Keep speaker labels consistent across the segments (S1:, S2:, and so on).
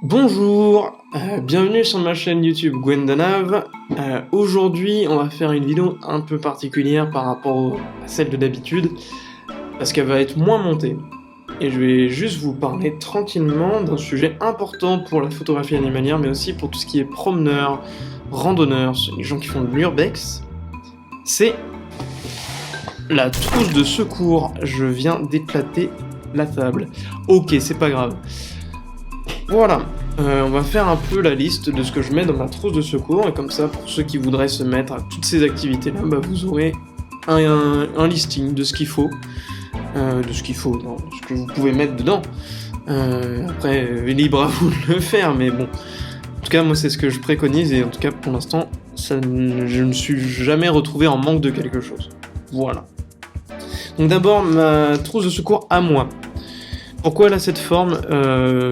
S1: Bonjour, bienvenue sur ma chaîne YouTube Gwendanav. Aujourd'hui, on va faire une vidéo un peu particulière par rapport à celle de d'habitude, parce qu'elle va être moins montée. Et je vais juste vous parler tranquillement d'un sujet important pour la photographie animalière, mais aussi pour tout ce qui est promeneurs, randonneurs, les gens qui font de l'urbex. C'est la trousse de secours. Je viens d'éclater la table. Ok, c'est pas grave. Voilà, on va faire un peu la liste de ce que je mets dans ma trousse de secours, et comme ça, pour ceux qui voudraient se mettre à toutes ces activités-là, bah, vous aurez un listing de ce qu'il faut, non, de ce que vous pouvez mettre dedans. Après, libre à vous de le faire, mais bon. En tout cas, moi, c'est ce que je préconise, et en tout cas, pour l'instant, je ne me suis jamais retrouvé en manque de quelque chose. Voilà. Donc d'abord, ma trousse de secours à moi. Pourquoi elle a cette forme?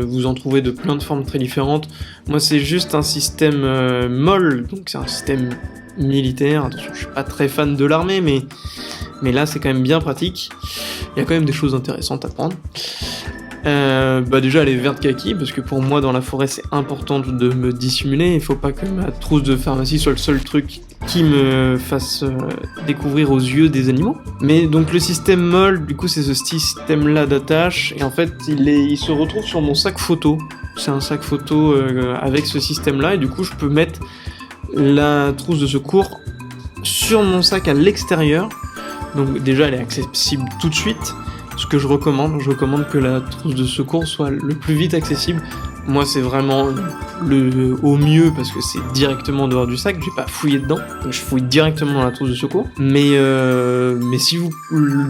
S1: Vous en trouvez de plein de formes très différentes. Moi, c'est juste un système MOL, donc c'est un système militaire. Attention, je suis pas très fan de l'armée, mais là, c'est quand même bien pratique. Il y a quand même des choses intéressantes à prendre. Déjà, elle est verte kaki, parce que pour moi, dans la forêt, c'est important de me dissimuler. Il faut pas que ma trousse de pharmacie soit le seul truc qui me fasse découvrir aux yeux des animaux. Mais donc le système MOL, du coup, c'est ce système-là d'attache, et en fait, il se retrouve sur mon sac photo. C'est un sac photo avec ce système-là, et du coup, je peux mettre la trousse de secours sur mon sac à l'extérieur. Donc déjà, elle est accessible tout de suite. Ce que je recommande que la trousse de secours soit le plus vite accessible. Moi, c'est vraiment au mieux, parce que c'est directement dehors du sac, j'ai pas fouillé dedans, je fouille directement dans la trousse de secours. Mais si vous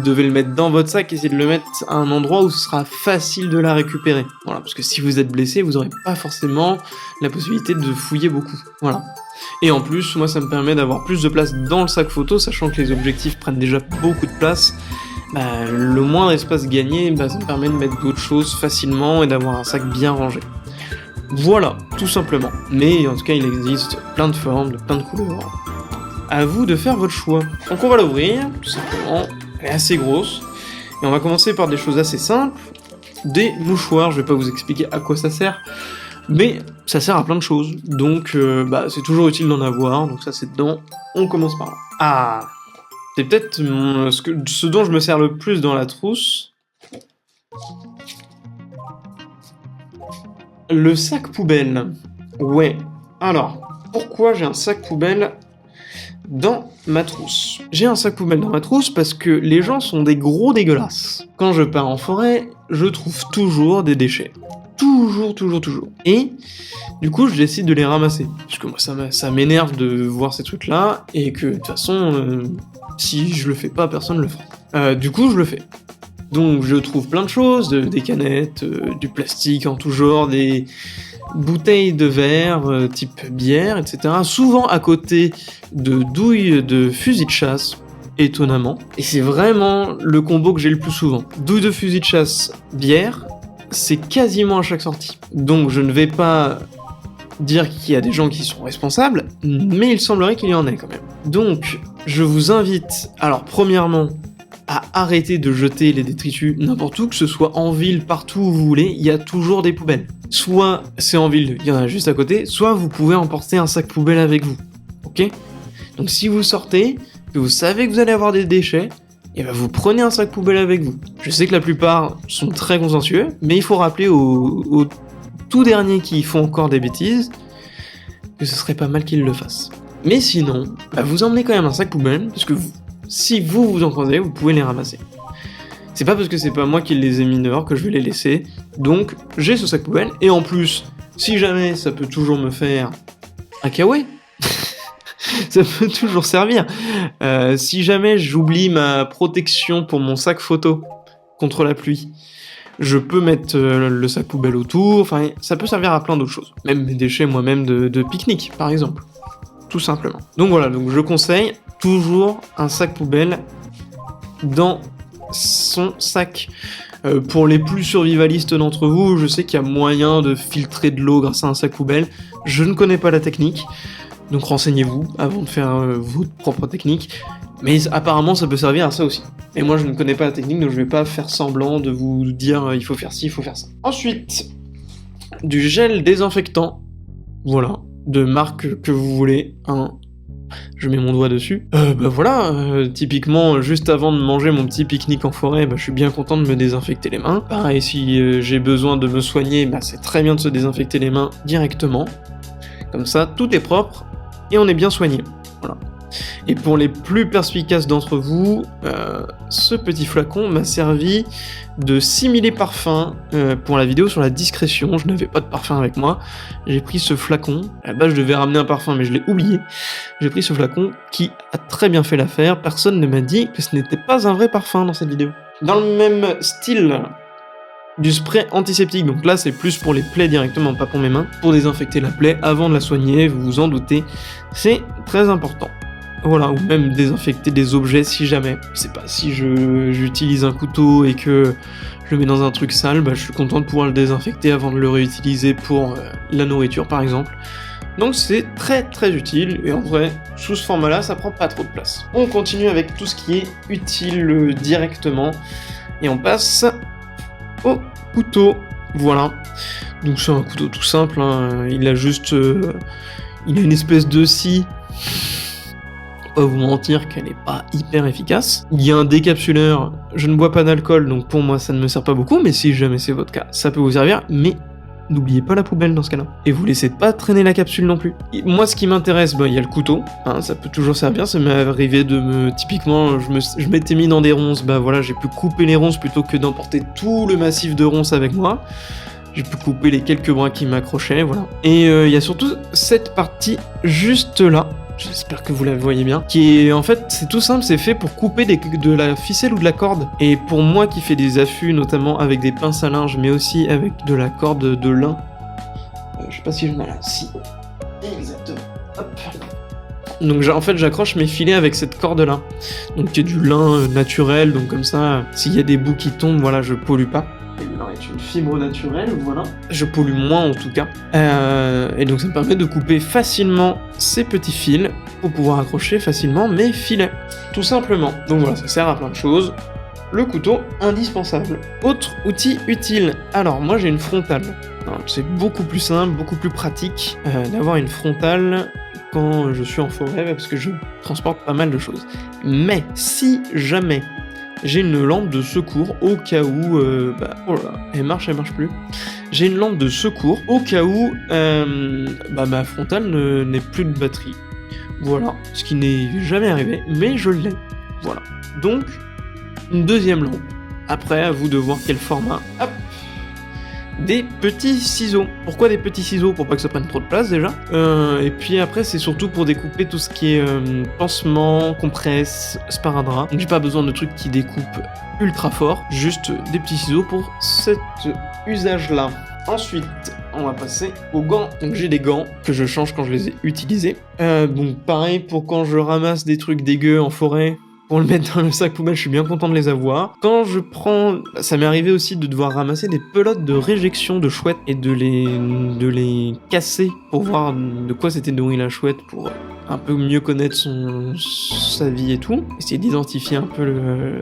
S1: devez le mettre dans votre sac, essayez de le mettre à un endroit où ce sera facile de la récupérer. Voilà, parce que si vous êtes blessé, vous aurez pas forcément la possibilité de fouiller beaucoup. Voilà. Et en plus, moi, ça me permet d'avoir plus de place dans le sac photo, sachant que les objectifs prennent déjà beaucoup de place. Le moindre espace gagné, ça me permet de mettre d'autres choses facilement et d'avoir un sac bien rangé. Voilà, tout simplement. Mais en tout cas, il existe plein de formes, de plein de couleurs. À vous de faire votre choix. Donc on va l'ouvrir, tout simplement. Elle est assez grosse. Et on va commencer par des choses assez simples. Des mouchoirs, je vais pas vous expliquer à quoi ça sert, mais ça sert à plein de choses. Donc c'est toujours utile d'en avoir, donc ça c'est dedans. On commence par là. Ah, c'est peut-être ce dont je me sers le plus dans la trousse. Le sac poubelle. Ouais. Alors, pourquoi j'ai un sac poubelle dans ma trousse? J'ai un sac poubelle dans ma trousse parce que les gens sont des gros dégueulasses. Quand je pars en forêt, je trouve toujours des déchets. Toujours. Et du coup, je décide de les ramasser. Parce que moi, ça m'énerve de voir ces trucs-là, et que de toute façon, si je le fais pas, personne le fera. Du coup, je le fais. Donc, je trouve plein de choses, des canettes, du plastique en tout genre, des bouteilles de verre, type bière, etc. Souvent à côté de douilles de fusil de chasse, étonnamment. Et c'est vraiment le combo que j'ai le plus souvent. Douilles de fusil de chasse, bière, c'est quasiment à chaque sortie. Donc, je ne vais pas dire qu'il y a des gens qui sont responsables, mais il semblerait qu'il y en ait quand même. Donc, je vous invite, alors premièrement, à arrêter de jeter les détritus n'importe où, que ce soit en ville, partout où vous voulez, il y a toujours des poubelles. Soit c'est en ville, il y en a juste à côté, soit vous pouvez emporter un sac poubelle avec vous, ok? Donc si vous sortez, que vous savez que vous allez avoir des déchets, et vous prenez un sac poubelle avec vous. Je sais que la plupart sont très consciencieux, mais il faut rappeler aux tout derniers qui font encore des bêtises, que ce serait pas mal qu'ils le fassent. Mais sinon, vous emmenez quand même un sac poubelle, parce que si vous en croisez, vous pouvez les ramasser. C'est pas parce que c'est pas moi qui les ai mis dehors que je vais les laisser, donc j'ai ce sac poubelle, et en plus, si jamais ça peut toujours me faire un kawaii, ça peut toujours servir. Si jamais j'oublie ma protection pour mon sac photo contre la pluie, je peux mettre le sac poubelle autour, enfin ça peut servir à plein d'autres choses. Même mes déchets moi-même de pique-nique par exemple. Tout simplement. Donc voilà, donc je conseille toujours un sac poubelle dans son sac. Pour les plus survivalistes d'entre vous, je sais qu'il y a moyen de filtrer de l'eau grâce à un sac poubelle. Je ne connais pas la technique, donc renseignez-vous avant de faire votre propre technique. Mais apparemment ça peut servir à ça aussi. Et moi je ne connais pas la technique, donc je vais pas faire semblant de vous dire il faut faire ci, il faut faire ça. Ensuite, du gel désinfectant. Voilà, de marque que vous voulez, hein. Je mets mon doigt dessus. Voilà, typiquement, juste avant de manger mon petit pique-nique en forêt, je suis bien content de me désinfecter les mains. Pareil, si j'ai besoin de me soigner, c'est très bien de se désinfecter les mains directement. Comme ça, tout est propre et on est bien soigné. Voilà. Et pour les plus perspicaces d'entre vous, ce petit flacon m'a servi de simili parfum pour la vidéo sur la discrétion. Je n'avais pas de parfum avec moi. J'ai pris ce flacon. À la base, je devais ramener un parfum, mais je l'ai oublié. J'ai pris ce flacon qui a très bien fait l'affaire. Personne ne m'a dit que ce n'était pas un vrai parfum dans cette vidéo. Dans le même style, du spray antiseptique. Donc là, c'est plus pour les plaies directement, pas pour mes mains. Pour désinfecter la plaie avant de la soigner, vous vous en doutez. C'est très important. Voilà, ou même désinfecter des objets si jamais. Je sais pas, si j'utilise un couteau et que je le mets dans un truc sale, je suis content de pouvoir le désinfecter avant de le réutiliser pour la nourriture par exemple. Donc c'est très très utile, et en vrai, sous ce format-là, ça prend pas trop de place. On continue avec tout ce qui est utile directement, et on passe au couteau. Voilà. Donc c'est un couteau tout simple, hein. Il a juste... il a une espèce de scie. Pas vous mentir qu'elle est pas hyper efficace. Il y a un décapsuleur, je ne bois pas d'alcool, donc pour moi ça ne me sert pas beaucoup, mais si jamais c'est votre cas, ça peut vous servir, mais n'oubliez pas la poubelle dans ce cas-là. Et vous laissez pas traîner la capsule non plus. Et moi ce qui m'intéresse, il y a le couteau, hein, ça peut toujours servir, ça m'est arrivé de me... Typiquement, je m'étais mis dans des ronces, voilà, j'ai pu couper les ronces plutôt que d'emporter tout le massif de ronces avec moi. J'ai pu couper les quelques bras qui m'accrochaient, voilà. Et il y a surtout cette partie juste là, j'espère que vous la voyez bien, qui est en fait, c'est tout simple, c'est fait pour couper de la ficelle ou de la corde. Et pour moi qui fais des affûts, notamment avec des pinces à linge, mais aussi avec de la corde de lin, je sais pas si j'en ai là, si, exactement, hop. Donc en fait j'accroche mes filets avec cette corde là, donc qui est du lin naturel, donc comme ça, s'il y a des bouts qui tombent, voilà, je pollue pas. Le lin est une fibre naturelle, voilà. Je pollue moins en tout cas. Et donc ça me permet de couper facilement ces petits fils pour pouvoir accrocher facilement mes filets. Tout simplement. Donc voilà, ça sert à plein de choses. Le couteau, indispensable. Autre outil utile. Alors moi j'ai une frontale. C'est beaucoup plus simple, beaucoup plus pratique d'avoir une frontale quand je suis en forêt parce que je transporte pas mal de choses. Mais si jamais j'ai une lampe de secours au cas où... oh là là, elle marche plus. J'ai une lampe de secours au cas où ma frontale n'ait plus de batterie. Voilà, ce qui n'est jamais arrivé, mais je l'ai. Voilà. Donc, une deuxième lampe. Après, à vous de voir quel format. Hop. Des petits ciseaux. Pourquoi des petits ciseaux? Pour pas que ça prenne trop de place déjà. Et puis après c'est surtout pour découper tout ce qui est pansement, compresse, sparadrap. Donc j'ai pas besoin de trucs qui découpent ultra fort. Juste des petits ciseaux pour cet usage là. Ensuite on va passer aux gants. Donc j'ai des gants que je change quand je les ai utilisés. Donc pareil pour quand je ramasse des trucs dégueux en forêt. Pour le mettre dans le sac poubelle, je suis bien content de les avoir. Quand je prends... Ça m'est arrivé aussi de devoir ramasser des pelotes de réjection de chouettes et de les casser pour voir de quoi s'était nourrie la chouette, pour un peu mieux connaître sa vie et tout. Essayer d'identifier un peu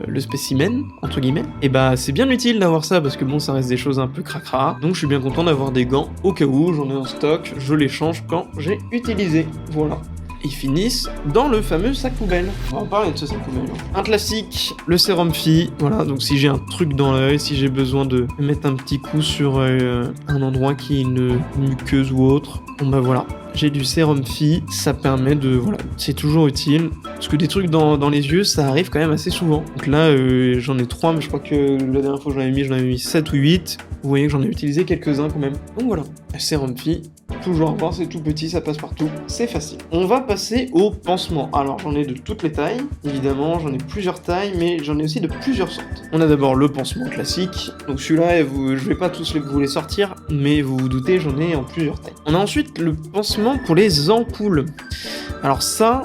S1: le spécimen, entre guillemets. Et c'est bien utile d'avoir ça, parce que bon, ça reste des choses un peu cracra. Donc je suis bien content d'avoir des gants au cas où, j'en ai en stock, je les change quand j'ai utilisé. Voilà. Ils finissent dans le fameux sac poubelle. On va en parler de ce sac poubelle. Un classique, le sérum Phi. Voilà, donc si j'ai un truc dans l'œil, si j'ai besoin de mettre un petit coup sur un endroit qui est une muqueuse ou autre, voilà. J'ai du sérum Phi, ça permet de... Voilà, c'est toujours utile. Parce que des trucs dans les yeux, ça arrive quand même assez souvent. Donc là, j'en ai 3, mais je crois que la dernière fois que j'en avais mis 7 ou 8. Vous voyez que j'en ai utilisé quelques-uns quand même. Donc voilà, le sérum Phi, toujours à voir, c'est tout petit, ça passe partout, c'est facile. On va passer au pansement. Alors j'en ai de toutes les tailles, évidemment, j'en ai plusieurs tailles, mais j'en ai aussi de plusieurs sortes. On a d'abord le pansement classique, donc celui-là, je vais pas tous vous les sortir, mais vous vous doutez, j'en ai en plusieurs tailles. On a ensuite le pansement pour les ampoules. Alors ça,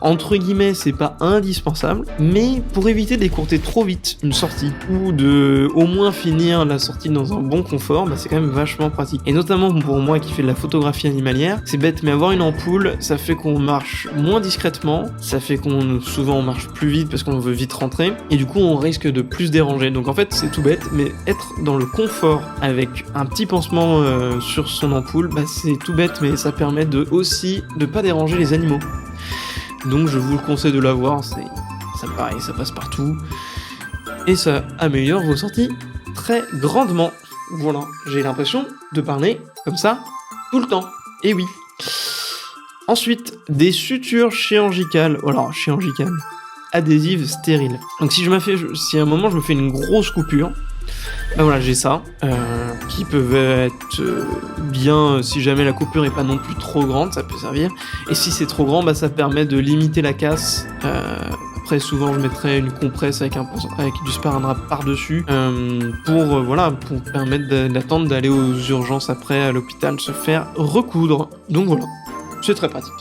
S1: entre guillemets, c'est pas indispensable, mais pour éviter d'écourter trop vite une sortie, ou de au moins finir la sortie dans un bon confort, c'est quand même vachement pratique. Et notamment pour moi qui fait de la photographie animalière. C'est bête, mais avoir une ampoule, ça fait qu'on marche moins discrètement, ça fait qu'on souvent on marche plus vite parce qu'on veut vite rentrer, et du coup on risque de plus déranger. Donc en fait c'est tout bête, mais être dans le confort avec un petit pansement sur son ampoule, bah c'est tout bête, mais ça permet de aussi de pas déranger les animaux. Donc je vous le conseille de l'avoir, ça pareil, ça passe partout, et ça améliore vos sorties très grandement. Voilà, j'ai l'impression de parler comme ça tout le temps. Et oui. Ensuite, des sutures chirurgicales. Voilà, chirurgicales. Adhésives stériles. Donc si à un moment je me fais une grosse coupure, bah voilà, j'ai ça, qui peuvent être bien, si jamais la coupure est pas non plus trop grande, ça peut servir. Et si c'est trop grand, bah ça permet de limiter la casse. Après, souvent, je mettrais une compresse avec du sparadrap par-dessus pour permettre d'attendre d'aller aux urgences après à l'hôpital se faire recoudre. Donc voilà, c'est très pratique.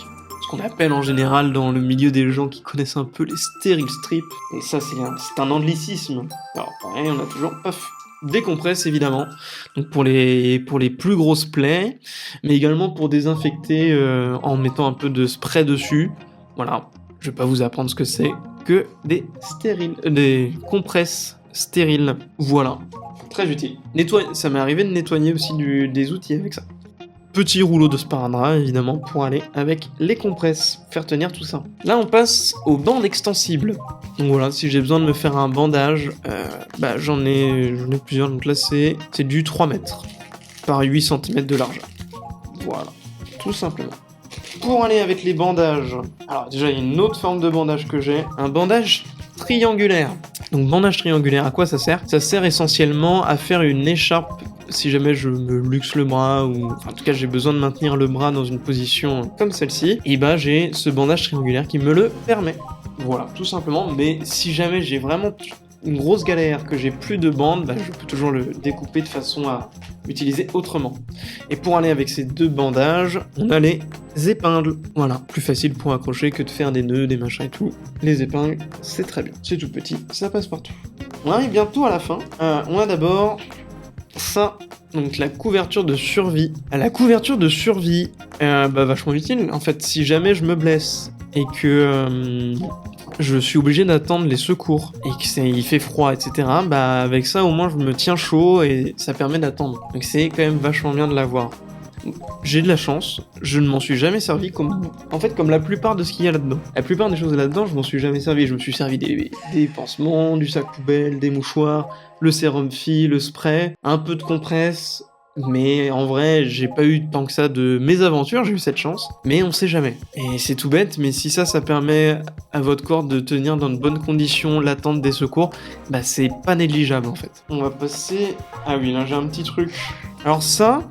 S1: Ce qu'on appelle en général dans le milieu des gens qui connaissent un peu les stéril strips. Et ça, c'est un anglicisme. Alors pareil, on a toujours des compresses évidemment, donc pour les plus grosses plaies, mais également pour désinfecter en mettant un peu de spray dessus. Voilà, je vais pas vous apprendre ce que c'est que des compresses stériles. Voilà, très utile. Ça m'est arrivé de nettoyer aussi des outils avec ça. Petit rouleau de sparadrap évidemment pour aller avec les compresses, faire tenir tout ça. Là on passe aux bandes extensibles. Donc voilà, si j'ai besoin de me faire un bandage, j'en ai plusieurs, donc là c'est du 3 mètres par 8 cm de largeur. Voilà, tout simplement. Pour aller avec les bandages, alors déjà il y a une autre forme de bandage que j'ai, un bandage triangulaire. Donc bandage triangulaire, à quoi ça sert? Ça sert essentiellement à faire une écharpe si jamais je me luxe le bras, ou en tout cas j'ai besoin de maintenir le bras dans une position comme celle-ci, et bah j'ai ce bandage triangulaire qui me le permet. Voilà, tout simplement, mais si jamais j'ai vraiment une grosse galère, que j'ai plus de bande, je peux toujours le découper de façon à l'utiliser autrement. Et pour aller avec ces deux bandages, on a les épingles. Voilà, plus facile pour accrocher que de faire des nœuds, des machins et tout. Les épingles, c'est très bien. C'est tout petit, ça passe partout. On arrive bientôt à la fin. On a d'abord ça, donc la couverture de survie. La couverture de survie, vachement utile. En fait, si jamais je me blesse et que je suis obligé d'attendre les secours et qu'il fait froid, etc., avec ça, au moins, je me tiens chaud et ça permet d'attendre. Donc c'est quand même vachement bien de l'avoir. J'ai de la chance, je ne m'en suis jamais servi comme la plupart de ce qu'il y a là-dedans. La plupart des choses là-dedans, je m'en suis jamais servi. Je me suis servi des pansements, du sac poubelle, des mouchoirs, le sérum Phi, le spray, un peu de compresse. Mais en vrai, j'ai pas eu tant que ça de mésaventures, j'ai eu cette chance, mais on sait jamais. Et c'est tout bête, mais si ça permet à votre corps de tenir dans de bonnes conditions l'attente des secours, c'est pas négligeable en fait. On va passer... Ah oui, là j'ai un petit truc. Alors ça,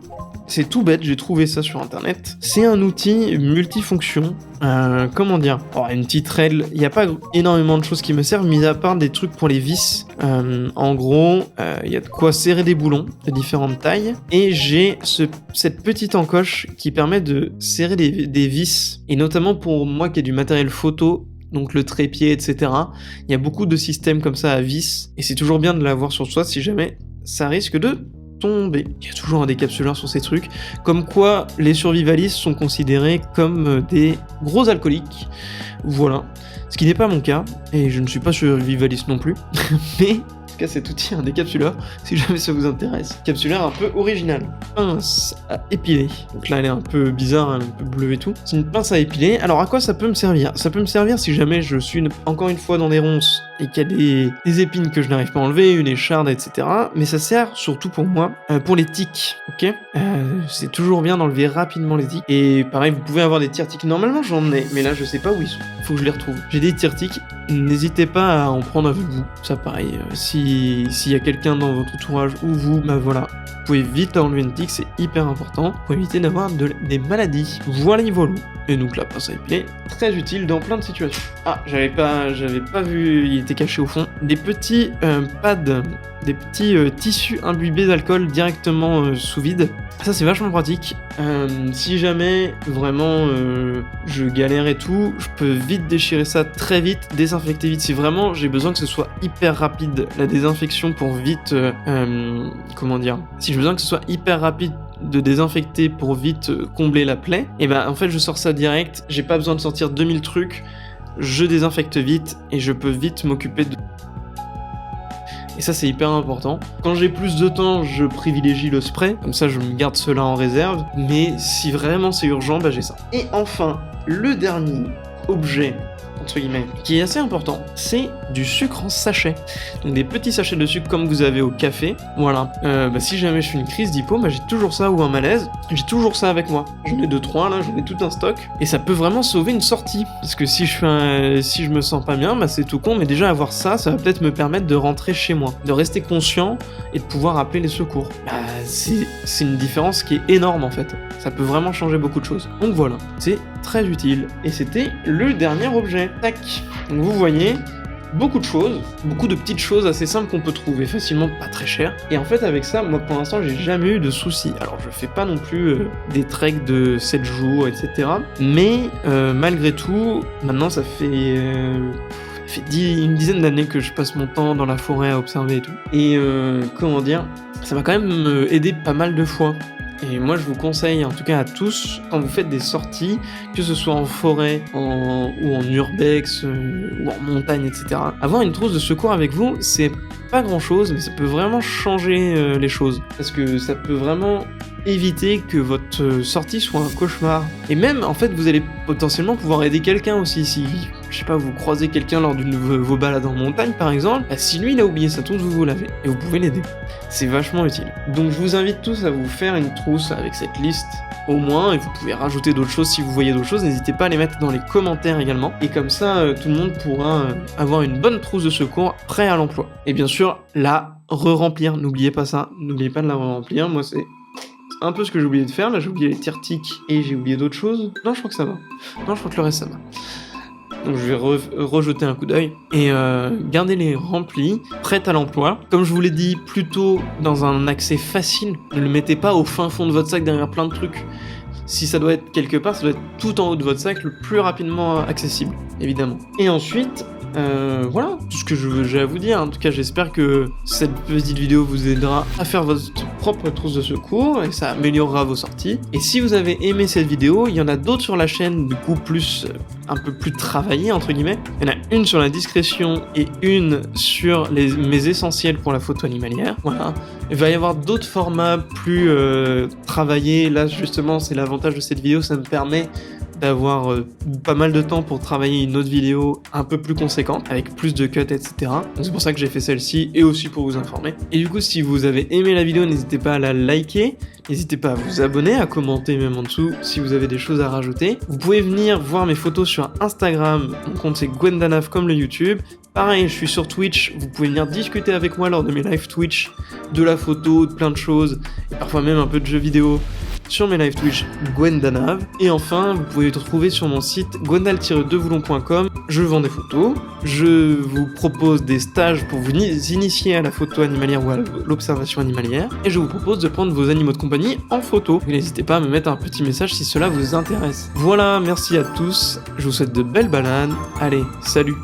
S1: c'est tout bête, j'ai trouvé ça sur internet. C'est un outil multifonction. Comment dire? Une petite règle, il n'y a pas énormément de choses qui me servent, mis à part des trucs pour les vis. En gros, il y a de quoi serrer des boulons de différentes tailles. Et j'ai cette petite encoche qui permet de serrer des vis. Et notamment pour moi qui ai du matériel photo, donc le trépied, etc. Il y a beaucoup de systèmes comme ça à vis. Et c'est toujours bien de l'avoir sur soi si jamais ça risque de tomber. Il y a toujours un décapsuleur sur ces trucs, comme quoi les survivalistes sont considérés comme des gros alcooliques. Voilà, ce qui n'est pas mon cas, et je ne suis pas survivaliste non plus, mais en tout cas cet outil est un décapsuleur, si jamais ça vous intéresse. Capsulaire un peu original. Pince à épiler. Donc là elle est un peu bizarre, un peu bleue et tout. C'est une pince à épiler. Alors à quoi ça peut me servir? Ça peut me servir si jamais je suis encore une fois dans des ronces et qu'il y a des épines que je n'arrive pas à enlever, une écharde, etc. Mais ça sert surtout pour moi, pour les tiques, ok? C'est toujours bien d'enlever rapidement les tiques. Et pareil, vous pouvez avoir des tire-tiques. Normalement j'en ai, mais là je sais pas où ils sont. Faut que je les retrouve. J'ai des tire-tiques, n'hésitez pas à en prendre avec vous. Ça pareil, s'il y a quelqu'un dans votre entourage ou vous, voilà. Vous pouvez vite enlever une tique, c'est hyper important pour éviter d'avoir des maladies. Voilà. Et donc la pince à épiler, très utile dans plein de situations. Ah, j'avais pas vu, il était caché au fond. Des petits pads, des petits tissus imbibés d'alcool directement sous vide. Ça c'est vachement pratique. Si jamais vraiment je galère et tout, je peux vite déchirer ça très vite, désinfecter vite. Si vraiment j'ai besoin que ce soit hyper rapide, la désinfection pour vite, si j'ai besoin que ce soit hyper rapide de désinfecter pour vite combler la plaie, et ben en fait je sors ça direct, j'ai pas besoin de sortir 2000 trucs, je désinfecte vite et je peux vite m'occuper de... Et ça c'est hyper important. Quand j'ai plus de temps, je privilégie le spray, comme ça je me garde cela en réserve, mais si vraiment c'est urgent, bah j'ai ça. Et enfin, le dernier objet, entre guillemets, qui est assez important, c'est du sucre en sachet. Donc des petits sachets de sucre comme vous avez au café. Voilà. Si jamais je fais une crise d'hypo, j'ai toujours ça, ou un malaise, j'ai toujours ça avec moi. J'en ai 2-3 là, j'en ai tout un stock. Et ça peut vraiment sauver une sortie. Parce que si je me sens pas bien, c'est tout con, mais déjà avoir ça, ça va peut-être me permettre de rentrer chez moi, de rester conscient et de pouvoir appeler les secours. C'est une différence qui est énorme en fait. Ça peut vraiment changer beaucoup de choses. Donc voilà, c'est très utile. Et c'était le dernier objet. Tac. Donc vous voyez, beaucoup de choses, beaucoup de petites choses assez simples qu'on peut trouver facilement, pas très cher. Et en fait avec ça, moi pour l'instant j'ai jamais eu de soucis. Alors je fais pas non plus des treks de 7 jours, etc. Mais malgré tout, maintenant ça fait une dizaine d'années que je passe mon temps dans la forêt à observer et tout. Et comment dire, ça m'a quand même aidé pas mal de fois. Et moi je vous conseille, en tout cas à tous, quand vous faites des sorties, que ce soit en forêt, ou en urbex, ou en montagne, etc. Avoir une trousse de secours avec vous, c'est pas grand chose, mais ça peut vraiment changer les choses. Parce que ça peut vraiment éviter que votre sortie soit un cauchemar. Et même, en fait, vous allez potentiellement pouvoir aider quelqu'un aussi. Si, je sais pas, vous croisez quelqu'un lors d'une de vos balades en montagne, par exemple, si lui, il a oublié sa trousse, vous l'avez. Et vous pouvez l'aider. C'est vachement utile. Donc, je vous invite tous à vous faire une trousse avec cette liste, au moins, et vous pouvez rajouter d'autres choses si vous voyez d'autres choses. N'hésitez pas à les mettre dans les commentaires également. Et comme ça, tout le monde pourra avoir une bonne trousse de secours prêt à l'emploi. Et bien sûr, la re-remplir. N'oubliez pas ça. N'oubliez pas de la re-remplir. Moi, c'est un peu ce que j'ai oublié de faire. Là, j'ai oublié les tire-tiques et j'ai oublié d'autres choses. Non, je crois que ça va. Non, je crois que le reste, ça va. Donc je vais rejeter un coup d'œil et gardez-les remplis, prêtes à l'emploi. Comme je vous l'ai dit, plutôt dans un accès facile. Ne le mettez pas au fin fond de votre sac derrière plein de trucs. Si ça doit être quelque part, ça doit être tout en haut de votre sac, le plus rapidement accessible, évidemment. Et ensuite, voilà, tout ce que j'ai à vous dire. En tout cas, j'espère que cette petite vidéo vous aidera à faire votre propre trousse de secours et ça améliorera vos sorties. Et si vous avez aimé cette vidéo, il y en a d'autres sur la chaîne, du coup un peu plus travaillées entre guillemets. Il y en a une sur la discrétion et une sur mes essentiels pour la photo animalière. Voilà. Il va y avoir d'autres formats plus travaillés. Là, justement, c'est l'avantage de cette vidéo, ça me permet d'avoir pas mal de temps pour travailler une autre vidéo un peu plus conséquente, avec plus de cuts, etc. Donc c'est pour ça que j'ai fait celle-ci, et aussi pour vous informer. Et du coup, si vous avez aimé la vidéo, n'hésitez pas à la liker, n'hésitez pas à vous abonner, à commenter même en dessous si vous avez des choses à rajouter. Vous pouvez venir voir mes photos sur Instagram, mon compte c'est Gwendanav comme le YouTube. Pareil, je suis sur Twitch, vous pouvez venir discuter avec moi lors de mes live Twitch, de la photo, de plein de choses, et parfois même un peu de jeux vidéo sur mes live Twitch Gwendanav. Et enfin, vous pouvez retrouver sur mon site gwendal-devoulon.com. Je vends des photos, je vous propose des stages pour vous initier à la photo animalière ou à l'observation animalière, et je vous propose de prendre vos animaux de compagnie en photo. N'hésitez pas à me mettre un petit message si cela vous intéresse. Voilà, merci à tous, je vous souhaite de belles balades, allez, salut!